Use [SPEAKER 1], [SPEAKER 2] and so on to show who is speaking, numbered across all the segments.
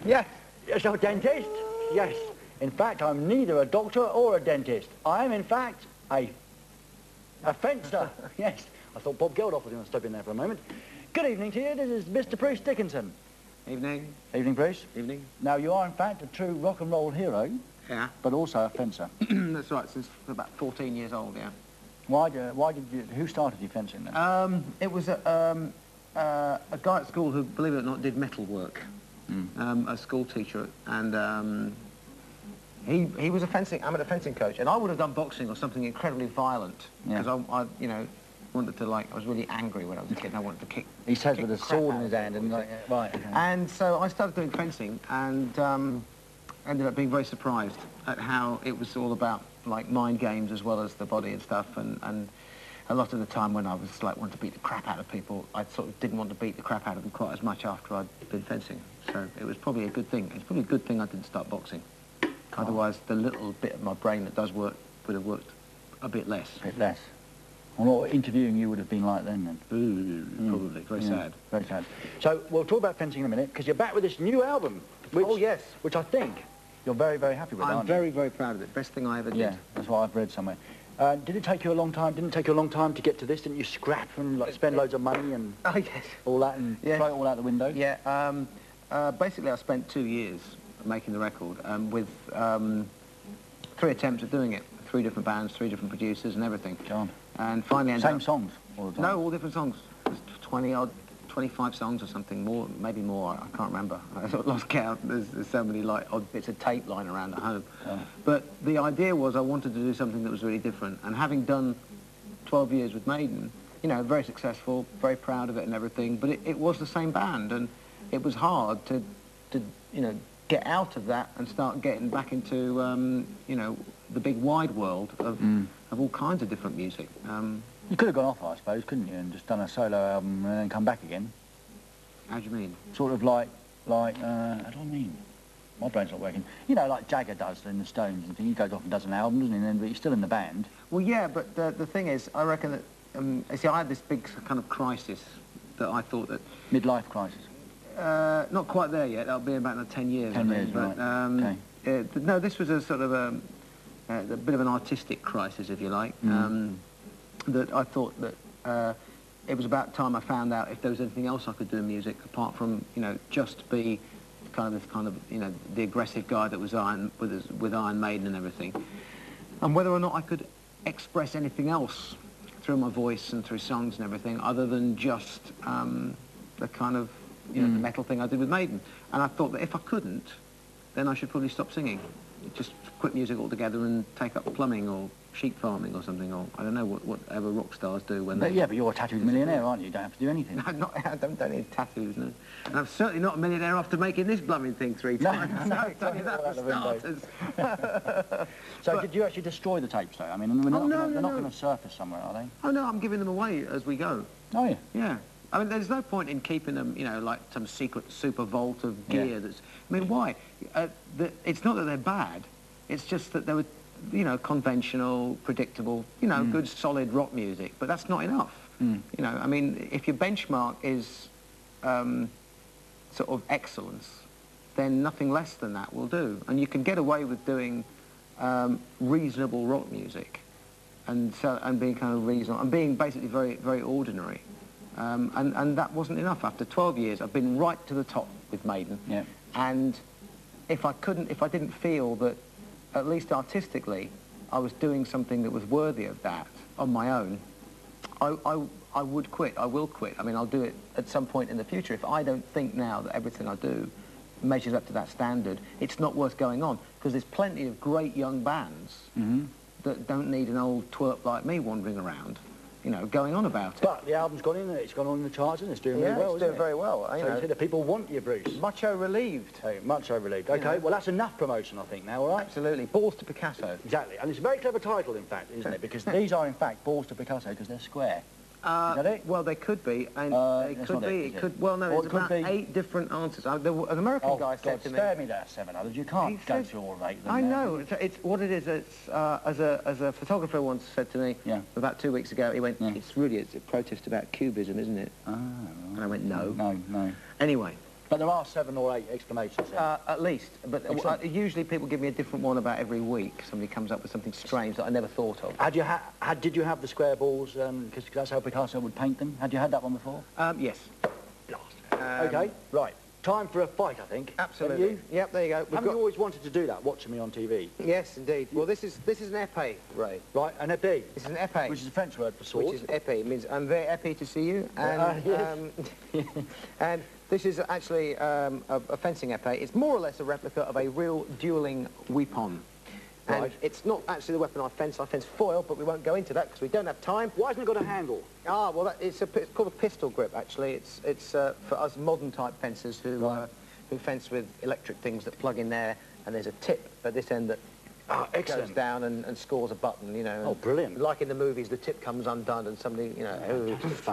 [SPEAKER 1] Yes.
[SPEAKER 2] Yes, a dentist? Yes. In fact, I'm neither a doctor or a dentist. I am, in fact, a fencer. Yes. I thought Bob Geldof was going to step in there for a moment. Good evening to you. This is Mr. Bruce Dickinson.
[SPEAKER 1] Evening.
[SPEAKER 2] Evening, Bruce.
[SPEAKER 1] Evening.
[SPEAKER 2] Now, you are, in fact, a true rock and roll hero.
[SPEAKER 1] Yeah.
[SPEAKER 2] But also a fencer.
[SPEAKER 1] That's right, since about 14 years old, yeah.
[SPEAKER 2] Why did you, who started you fencing then?
[SPEAKER 1] It was a guy at school who, believe it or not, did metal work. A school teacher, and he was a amateur fencing coach, and I would have done boxing or something incredibly violent, because I, you know, wanted to, like, I was really angry when I was a kid, and I wanted to kick.
[SPEAKER 2] He says with a sword in his hand, and like, right. Okay.
[SPEAKER 1] And so I started doing fencing, and ended up being very surprised at how it was all about, like, mind games as well as the body and stuff, and a lot of the time when I was, like, wanting to beat the crap out of people, I sort of didn't want to beat the crap out of them quite as much after I'd been fencing. So it was probably a good thing. It's probably a good thing I didn't start boxing. Otherwise, the little bit of my brain that does work would have worked a bit less.
[SPEAKER 2] A bit less. Well, what interviewing you would have been like then?
[SPEAKER 1] Probably. Very sad.
[SPEAKER 2] Very sad. So we'll talk about fencing in a minute, because you're back with this new album. Which,
[SPEAKER 1] oh, yes.
[SPEAKER 2] Which I think you're very, very happy with, aren't you?
[SPEAKER 1] I'm very, very proud of it. Best thing I ever did.
[SPEAKER 2] Yeah, that's what I've read somewhere. Did it take you a long time? Didn't it take you a long time to get to this? Didn't you scrap and, like, spend loads of money and all that and throw it all out the window?
[SPEAKER 1] Yeah. Basically, I spent 2 years making the record with 3 attempts at doing it. 3 different bands, 3 different producers and everything.
[SPEAKER 2] John.
[SPEAKER 1] And finally ended
[SPEAKER 2] Same songs all the time?
[SPEAKER 1] No, all different songs. 20-odd, 25 songs or something, more, maybe more, I can't remember. I sort of lost count. There's so many, like, odd bits of tape lying around at home.
[SPEAKER 2] Oh.
[SPEAKER 1] But the idea was I wanted to do something that was really different. And having done 12 years with Maiden, you know, very successful, very proud of it and everything, but it was the same band, and it was hard to you know, get out of that and start getting back into, you know, the big wide world of all kinds of different music.
[SPEAKER 2] You could have gone off, I suppose, couldn't you, and just done a solo album and then come back again?
[SPEAKER 1] How do you mean?
[SPEAKER 2] Sort of like, how do I mean? My brain's not working. You know, like Jagger does in the Stones and things. He goes off and does an album, doesn't he, and then, but he's still in the band.
[SPEAKER 1] Well, yeah, but the thing is, I reckon that, see, I had this big kind of crisis that I thought that...
[SPEAKER 2] Midlife crisis?
[SPEAKER 1] Not quite there yet. That'll be about another 10 years.
[SPEAKER 2] 10 years,
[SPEAKER 1] but,
[SPEAKER 2] right. Okay.
[SPEAKER 1] No, this was a sort of a bit of an artistic crisis, if you like. That I thought that it was about time I found out if there was anything else I could do in music apart from, you know, just be this kind of, you know, the aggressive guy that was with Iron Maiden and everything, and whether or not I could express anything else through my voice and through songs and everything other than just the kind of, you know, the metal thing I did with Maiden. And I thought that if I couldn't, then I should probably stop singing. Just quit music altogether and take up plumbing or sheep farming or something, or I don't know, whatever rock stars do when they...
[SPEAKER 2] Yeah, but you're a tattooed millionaire, aren't you? You don't have to do anything.
[SPEAKER 1] No, I don't need tattoos, no. And I'm certainly not a millionaire after making this blooming thing 3 times. No, tell you that for starters.
[SPEAKER 2] So did you actually destroy the tapes, though? I mean, they're not going to surface somewhere, are they?
[SPEAKER 1] Oh, no, I'm giving them away as we go.
[SPEAKER 2] Oh, yeah?
[SPEAKER 1] Yeah. I mean, there's no point in keeping them, you know, like some secret super vault of gear that's... I mean, why? It's not that they're bad. It's just that they were, you know, conventional, predictable, you know, good, solid rock music. But that's not enough. You know, I mean, if your benchmark is sort of excellence, then nothing less than that will do. And you can get away with doing reasonable rock music and being kind of reasonable, and being basically very, very ordinary. And that wasn't enough. After 12 years, I've been right to the top with Maiden. Yeah. And if I didn't feel that, at least artistically, I was doing something that was worthy of that on my own, I would quit. I will quit. I mean, I'll do it at some point in the future. If I don't think now that everything I do measures up to that standard, it's not worth going on, because there's plenty of great young bands that don't need an old twerp like me wandering around, you know, going on about it.
[SPEAKER 2] But the album's gone in there, it's gone on in the charts, and it's doing really well,
[SPEAKER 1] it's doing very well.
[SPEAKER 2] So you see the people want you, Bruce.
[SPEAKER 1] Mucho relieved.
[SPEAKER 2] Hey, mucho relieved. Okay, well, that's enough promotion, I think, now, all right?
[SPEAKER 1] Absolutely. Balls to Picasso.
[SPEAKER 2] Exactly, and it's a very clever title, in fact, isn't it? Because these are, in fact, balls to Picasso, because they're square. Is that it?
[SPEAKER 1] Well, they could be, and it could be. It could. Well, no,
[SPEAKER 2] Or
[SPEAKER 1] it's about 8 different answers. An American guy said to me,
[SPEAKER 2] spare me that 7 others. You can't go through all of 8 of them.
[SPEAKER 1] I know. It's what it is. It's as a photographer once said to me about 2 weeks ago. He went, it's a protest about cubism, isn't it?
[SPEAKER 2] Ah, right.
[SPEAKER 1] And I went, no.
[SPEAKER 2] No.
[SPEAKER 1] Anyway,
[SPEAKER 2] But there are 7 or 8 explanations then.
[SPEAKER 1] At least, but usually people give me a different one about every week. Somebody comes up with something strange that I never thought of.
[SPEAKER 2] Did you have the square balls, because that's how Picasso would paint them? Had you had that one before?
[SPEAKER 1] Yes.
[SPEAKER 2] Okay, right. Time for a fight, I think.
[SPEAKER 1] Absolutely.
[SPEAKER 2] You?
[SPEAKER 1] Yep, there you go.
[SPEAKER 2] Haven't you always wanted to do that, watching me on TV?
[SPEAKER 1] Yes, indeed. Well, this is an épée, Ray.
[SPEAKER 2] Right, an épée.
[SPEAKER 1] This is an épée.
[SPEAKER 2] Which is a French word for sword.
[SPEAKER 1] Which is épée. It means I'm very happy to see you. And,
[SPEAKER 2] yes.
[SPEAKER 1] and this is actually a fencing épée. It's more or less a replica of a real dueling weapon. And
[SPEAKER 2] Right.
[SPEAKER 1] it's not actually the weapon I fence foil, but we won't go into that because we don't have time.
[SPEAKER 2] Why hasn't it got a handle?
[SPEAKER 1] Ah, well, it's called a pistol grip, actually. It's for us modern-type fencers who fence with electric things that plug in there, and there's a tip at this end that goes down and scores a button, you know.
[SPEAKER 2] Oh, brilliant.
[SPEAKER 1] Like in the movies, the tip comes undone and somebody, you know,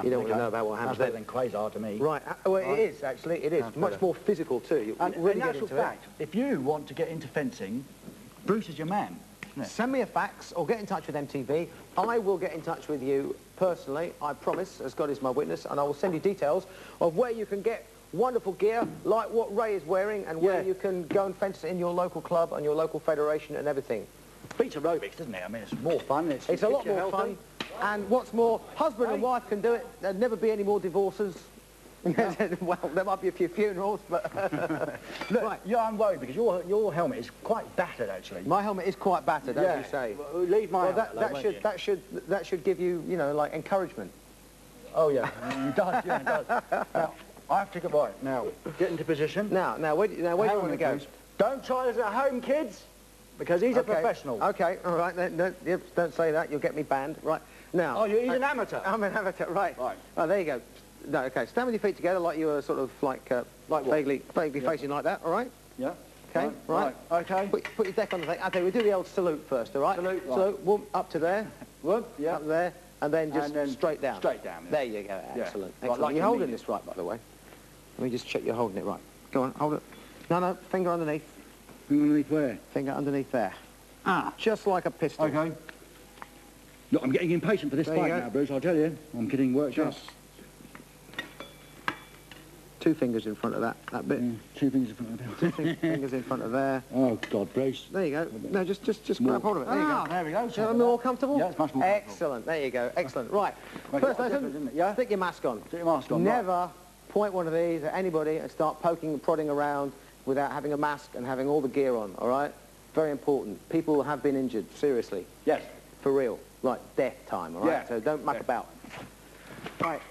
[SPEAKER 1] you don't want to know about what happens
[SPEAKER 2] That's better
[SPEAKER 1] then.
[SPEAKER 2] than Quasar to me.
[SPEAKER 1] Right, well, it is, actually, it is.
[SPEAKER 2] That's
[SPEAKER 1] Much
[SPEAKER 2] better.
[SPEAKER 1] more physical, too.
[SPEAKER 2] And
[SPEAKER 1] really
[SPEAKER 2] in
[SPEAKER 1] get
[SPEAKER 2] actual
[SPEAKER 1] into
[SPEAKER 2] fact, if you want to get into fencing, Bruce is your man.
[SPEAKER 1] Send me a fax or get in touch with MTV. I will get in touch with you personally, I promise, as God is my witness, and I will send you details of where you can get wonderful gear like what Ray is wearing and where you can go and fence in your local club and your local federation and everything.
[SPEAKER 2] Beats aerobics, doesn't it? I mean, it's more fun.
[SPEAKER 1] It's a lot more fun. And what's more, husband and wife can do it. There'll never be any more divorces. Well, there might be a few funerals, but...
[SPEAKER 2] Look, right. Yeah, I'm worried because your helmet is quite battered, actually.
[SPEAKER 1] My helmet is quite battered, as you say.
[SPEAKER 2] Well, leave my helmet
[SPEAKER 1] that should give you, you know, like, encouragement.
[SPEAKER 2] Oh, yeah. It does, yeah, it does. Now, I have to get right. Now, get into position.
[SPEAKER 1] Now, where do you want to go?
[SPEAKER 2] Don't try this at home, kids, because he's a professional.
[SPEAKER 1] Okay, all right. Don't say that. You'll get me banned. Right. Now...
[SPEAKER 2] Oh, he's an amateur.
[SPEAKER 1] I'm an amateur, right.
[SPEAKER 2] Right.
[SPEAKER 1] Oh, there you go. No, okay. Stand with your feet together like you were sort of like vaguely facing like that, all right?
[SPEAKER 2] Yeah.
[SPEAKER 1] Okay, right.
[SPEAKER 2] Okay.
[SPEAKER 1] Put your deck on the thing. Okay, we'll do the old salute first, all right?
[SPEAKER 2] Salute, right.
[SPEAKER 1] So, whoop, up to there.
[SPEAKER 2] Whoop, yeah.
[SPEAKER 1] Up there. And then just straight down.
[SPEAKER 2] Straight down. Yeah.
[SPEAKER 1] There you go. Excellent.
[SPEAKER 2] Yeah.
[SPEAKER 1] Excellent.
[SPEAKER 2] Right, like
[SPEAKER 1] you're holding this right, by the way. Let me just check you're holding it right. Go on, hold it. No, finger underneath.
[SPEAKER 2] Finger underneath where?
[SPEAKER 1] Finger underneath there.
[SPEAKER 2] Ah.
[SPEAKER 1] Just like a pistol.
[SPEAKER 2] Okay. Look, I'm getting impatient for this fight now, Bruce, I'll tell you. I'm getting worked up.
[SPEAKER 1] Two fingers in front of that bit.
[SPEAKER 2] 2 fingers in front of that.
[SPEAKER 1] 2 fingers in front of there.
[SPEAKER 2] Oh, God, Bruce.
[SPEAKER 1] There you go. No, just grab hold of it. There you go.
[SPEAKER 2] There we go.
[SPEAKER 1] Is that more comfortable?
[SPEAKER 2] Yeah, it's much more comfortable.
[SPEAKER 1] Excellent. There you go. Excellent. Right.
[SPEAKER 2] Right,
[SPEAKER 1] First
[SPEAKER 2] got a
[SPEAKER 1] lesson,
[SPEAKER 2] difference, isn't it? Yeah?
[SPEAKER 1] stick your mask on.
[SPEAKER 2] Stick your mask on,
[SPEAKER 1] Never point one of these at anybody and start poking and prodding around without having a mask and having all the gear on, all right? Very important. People have been injured, seriously.
[SPEAKER 2] Yes.
[SPEAKER 1] For real. Like death time, all right?
[SPEAKER 2] Yeah.
[SPEAKER 1] So don't muck about. Right.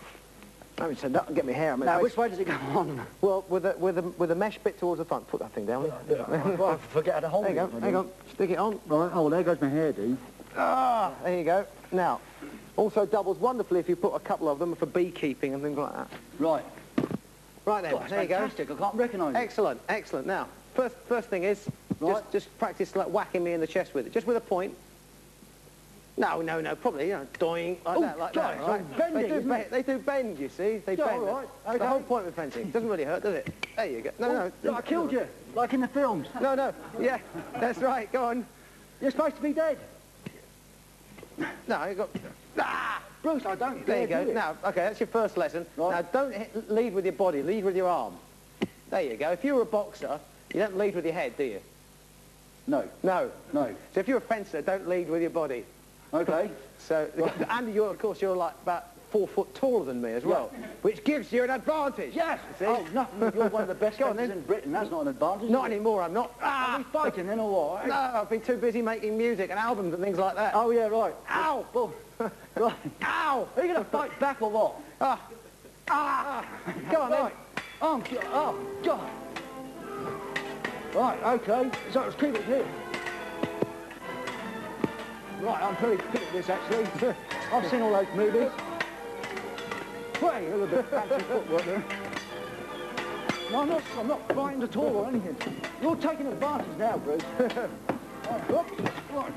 [SPEAKER 1] I mean, so don't get me hair.
[SPEAKER 2] Now, which way does it go on?
[SPEAKER 1] Well, with a mesh bit towards the front. Put that thing down.
[SPEAKER 2] I forget how to hold it.
[SPEAKER 1] There you go. Hang on. Stick it on.
[SPEAKER 2] Right. Oh, well, there goes my hairdo.
[SPEAKER 1] Ah, there you go. Now, also doubles wonderfully if you put a couple of them for beekeeping and things like that.
[SPEAKER 2] Right.
[SPEAKER 1] Right then,
[SPEAKER 2] God,
[SPEAKER 1] there you go.
[SPEAKER 2] Fantastic. I can't recognise it.
[SPEAKER 1] Excellent, excellent. Now, first thing is, just practice like whacking me in the chest with it, just with a point. No, probably, you know, doing like that, right?
[SPEAKER 2] Bending,
[SPEAKER 1] they do bend, you see. They bend.
[SPEAKER 2] All right. Okay.
[SPEAKER 1] The whole point with fencing. Doesn't really hurt, does it? There you go. No.
[SPEAKER 2] I killed you, like in the films.
[SPEAKER 1] No. Yeah, that's right. Go on.
[SPEAKER 2] You're supposed to be dead.
[SPEAKER 1] No, you got... Ah!
[SPEAKER 2] Bruce, I don't
[SPEAKER 1] There you
[SPEAKER 2] dare
[SPEAKER 1] go.
[SPEAKER 2] do it.
[SPEAKER 1] Now, okay, that's your first lesson.
[SPEAKER 2] Right.
[SPEAKER 1] Now, don't lead with your body. Lead with your arm. There you go. If you were a boxer, you don't lead with your head, do you?
[SPEAKER 2] No.
[SPEAKER 1] No.
[SPEAKER 2] No.
[SPEAKER 1] So if you're a fencer, don't lead with your body.
[SPEAKER 2] Okay.
[SPEAKER 1] So, and of course, you're like about 4 foot taller than me as well, which gives you an advantage.
[SPEAKER 2] Yes.
[SPEAKER 1] See?
[SPEAKER 2] Oh, no, you're one of the best
[SPEAKER 1] Go on,
[SPEAKER 2] fencers
[SPEAKER 1] then.
[SPEAKER 2] in Britain. That's not an advantage.
[SPEAKER 1] Not anymore, I'm not.
[SPEAKER 2] Are we fighting then or what?
[SPEAKER 1] No, I've been too busy making music and albums and things like that.
[SPEAKER 2] Oh, yeah, right.
[SPEAKER 1] Ow!
[SPEAKER 2] Well, right.
[SPEAKER 1] Ow!
[SPEAKER 2] Are you going to fight back or what?
[SPEAKER 1] Go on,
[SPEAKER 2] Right. Oh, God. Right, okay. So let's keep it here. Right, I'm pretty good at this, actually. I've seen all those movies. Hey, a little bit of fancy footwork there. No, I'm not frightened at all or anything. You're taking advantage now, Bruce. Right, oops, right.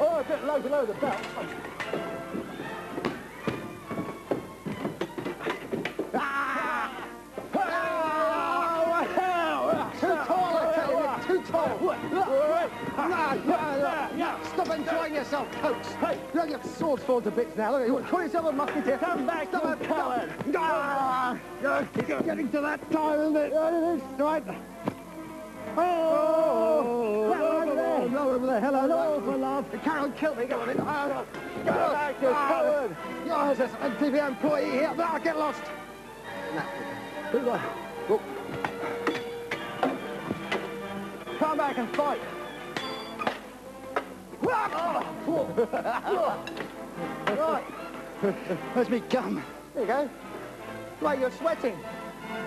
[SPEAKER 2] Oh, a bit low below the belt.
[SPEAKER 1] Too tall, I tell you, too tall. Stop enjoying yourself coats.
[SPEAKER 2] Hey.
[SPEAKER 1] Look, your sword's fallen to bits now. Look, you want to call yourself a musketeer?
[SPEAKER 2] Come back, you coward.
[SPEAKER 1] Ah, getting to that time, isn't it? Right. Oh, over there. No, over there. Hello, no, for love. Carol, kill me. Go on in. Go
[SPEAKER 2] back, you coward.
[SPEAKER 1] Yes, there's an MTV employee here. I'll get lost.
[SPEAKER 2] Look. Come back and fight. Right. Where's me gum?
[SPEAKER 1] There you go. Right, you're sweating.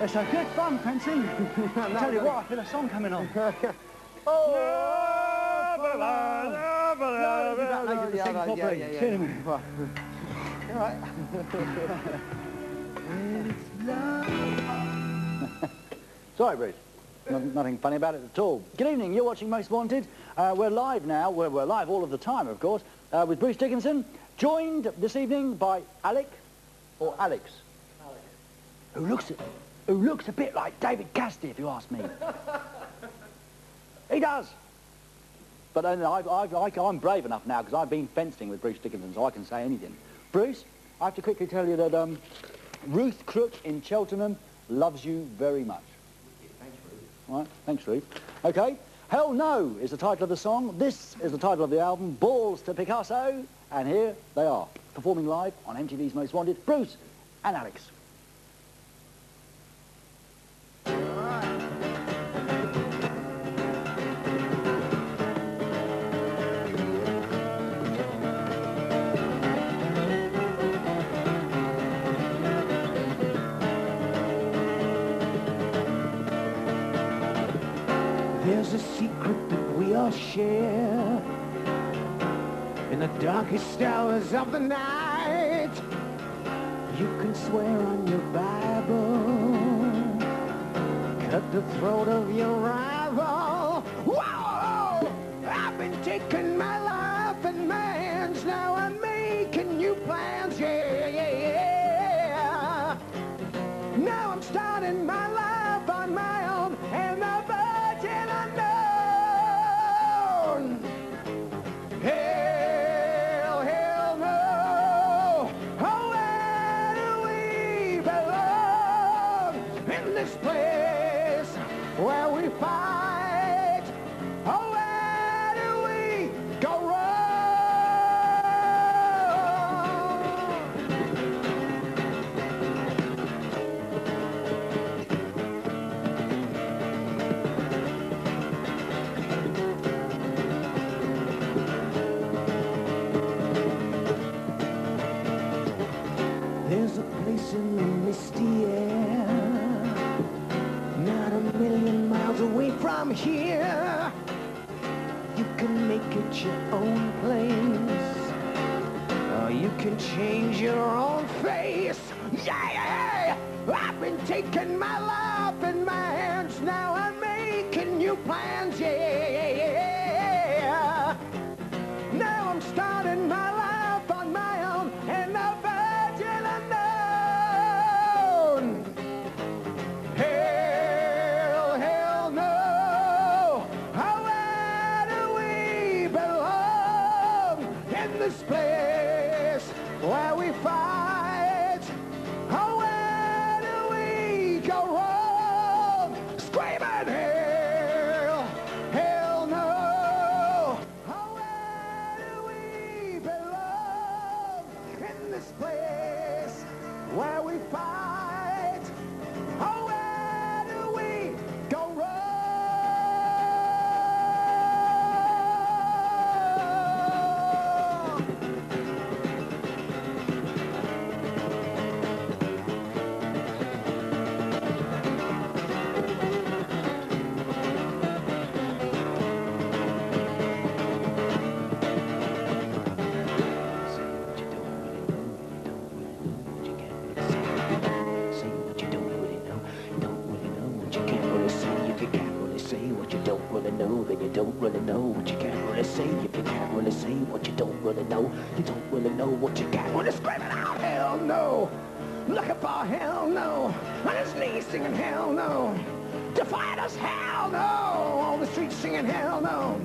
[SPEAKER 2] It's a good fun, fencing. Tell you what, I feel a song coming on. Sorry, Bruce. Nothing funny about it at all. Good evening, you're watching Most Wanted. We're live now, we're live all of the time, of course, with Bruce Dickinson, joined this evening by Alex. Alex. Who looks a bit like David Cassidy, if you ask me. He does. But I'm brave enough now, because I've been fencing with Bruce Dickinson, so I can say anything. Bruce, I have to quickly tell you that Ruth Crook in Cheltenham loves you very much.
[SPEAKER 1] Thanks, Ruth.
[SPEAKER 2] Right, thanks, Ruth. Okay, Hell No is the title of the song. This is the title of the album, Balls to Picasso. And here they are, performing live on MTV's Most Wanted, Bruce and Alex.
[SPEAKER 1] There's a secret that we all share in the darkest hours of the night. You can swear on your Bible, cut the throat of your rival. Whoa! I've been taking my life in my hands, now I'm making new plans, yeah. Now I'm starting my life on my own, and the virgin unknown. Hell, hell no. Oh, where do we belong? In this place where we fight. Oh, where do we go wrong? There's a place in the misty air, not a million miles away from here. You can make it your own place, or you can change your own face. Yeah! I've been taking my life in my hands, now I'm making new plans, yeah! Now I'm starting my life on my own, and the virgin unknown. Hell, hell no. Oh, where do we belong? In this place where we fight. Oh, where do we go wrong? Screaming hell, hell no. Oh, where do we belong? In this place where we fight. Oh, where do we go wrong? Say what you don't really know, what you can't really say. If you can't really say what you don't really know, then you don't really know what you can't really say. If you can't really say what you don't really know, you don't really know what you can't really screaming out. Hell no, looking for hell no, on his knees singing hell no, defiant as hell no, on the streets singing hell no,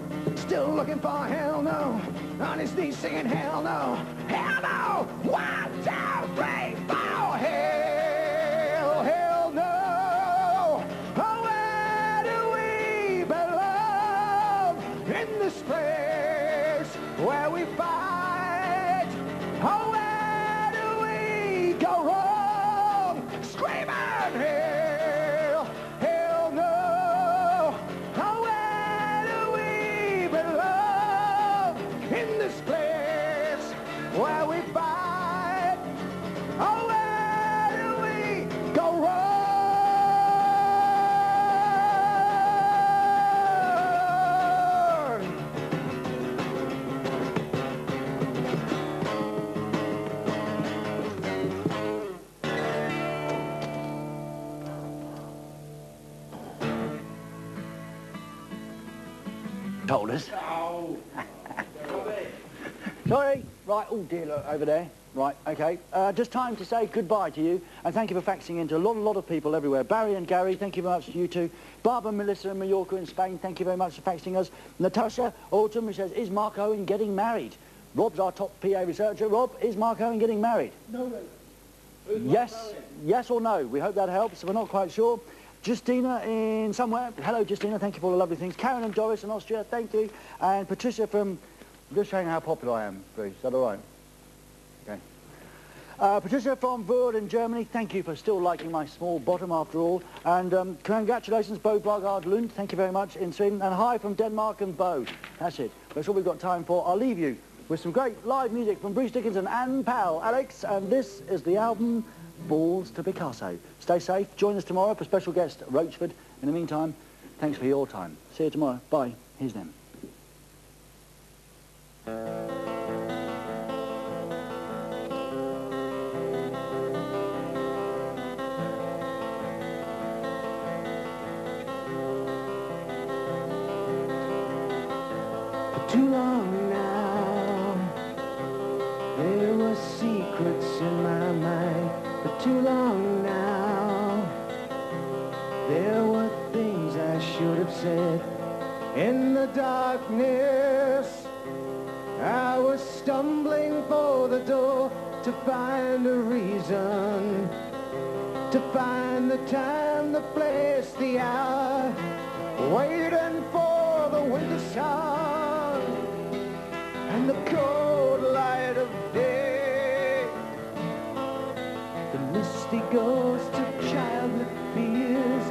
[SPEAKER 1] Still looking for hell no. On his knees singing hell no. Hell no. 1, 2, 3, 4. Hell, hell no. Oh, where do we belong? In this place where we fight. Oh, where do we go wrong? Screaming hell, hell no. Oh, where do we belong? In this place where we fight. Oh, where do we go wrong?
[SPEAKER 2] Told us.
[SPEAKER 3] Oh.
[SPEAKER 2] Sorry. Right, oh dear, look, over there. Right, okay. Just time to say goodbye to you, and thank you for faxing in to a lot of people everywhere. Barry and Gary, thank you very much to you two. Barbara and Melissa in Mallorca in Spain, thank you very much for faxing us. Natasha Autumn, who says, is Mark Owen getting married? Rob's our top PA researcher. Rob, is Mark Owen getting married?
[SPEAKER 3] No.
[SPEAKER 2] Yes or no? We hope that helps. We're not quite sure. Justina in somewhere. Hello, Justina. Thank you for all the lovely things. Karen and Doris in Austria. Thank you. And Patricia from... I'm just showing how popular I am, Bruce. Is that all right? Okay. Patricia from Würth in Germany. Thank you for still liking my small bottom after all. And congratulations, Bo Blagard Lund. Thank you very much in Sweden. And hi from Denmark and Bo. That's it. That's all we've got time for. I'll leave you with some great live music from Bruce Dickinson and pal Alex. And this is the album Balls to Picasso. Stay safe. Join us tomorrow for special guest Roachford. In the meantime, thanks for your time. See you tomorrow. Bye. Here's them.
[SPEAKER 1] For too long now, there were secrets in my mind. For too long now, there were things I should have said. In the darkness, I was stumbling for the door to find a reason, to find the time, the place, the hour, waiting for the winter sun and the cold light of day. The misty ghost of childhood fears.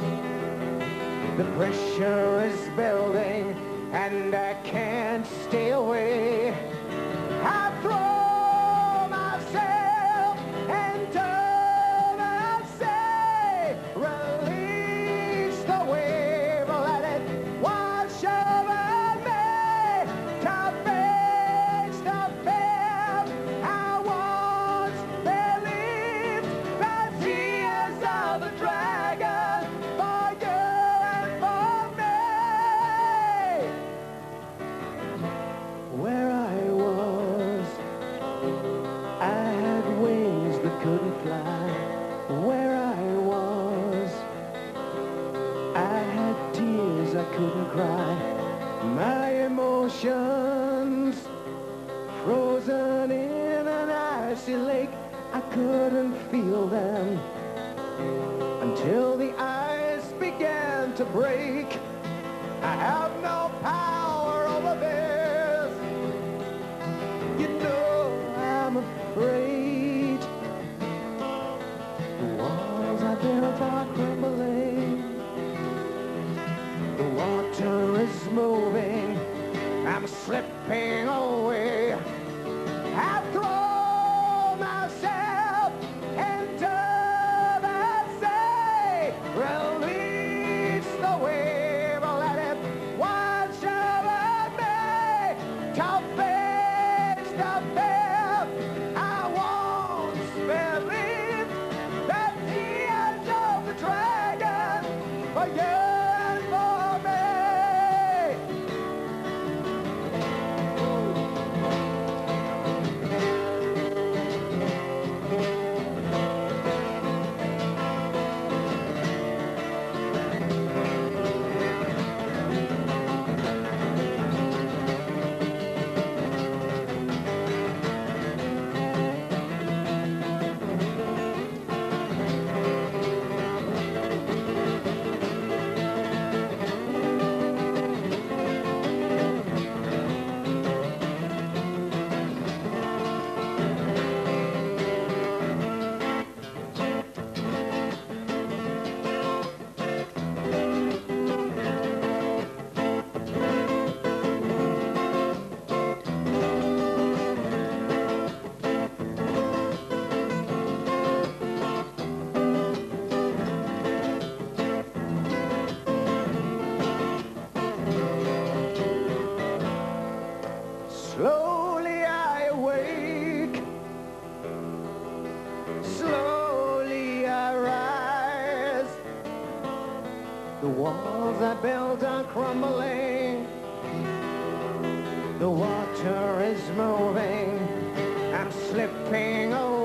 [SPEAKER 1] The pressure is building and I can't stay away. I throw myself into the sea. Release the wave, let it wash over me. To face the fear I once believed. The tears of the dragon for you and for me. Where I was, I had wings that couldn't fly. Where I was, I had tears I couldn't cry. My emotions frozen in an icy lake. I couldn't feel them until the ice began to break. I have no power over this. You know I'm afraid. The walls I built are crumbling. The water is moving. I'm slipping away. I throw myself into the sea. Release the wave, let it wash over me. To face the fear I once believed. The tears of the dragon for you and for me.
[SPEAKER 3] The walls I built are crumbling. The water is moving. I'm slipping away.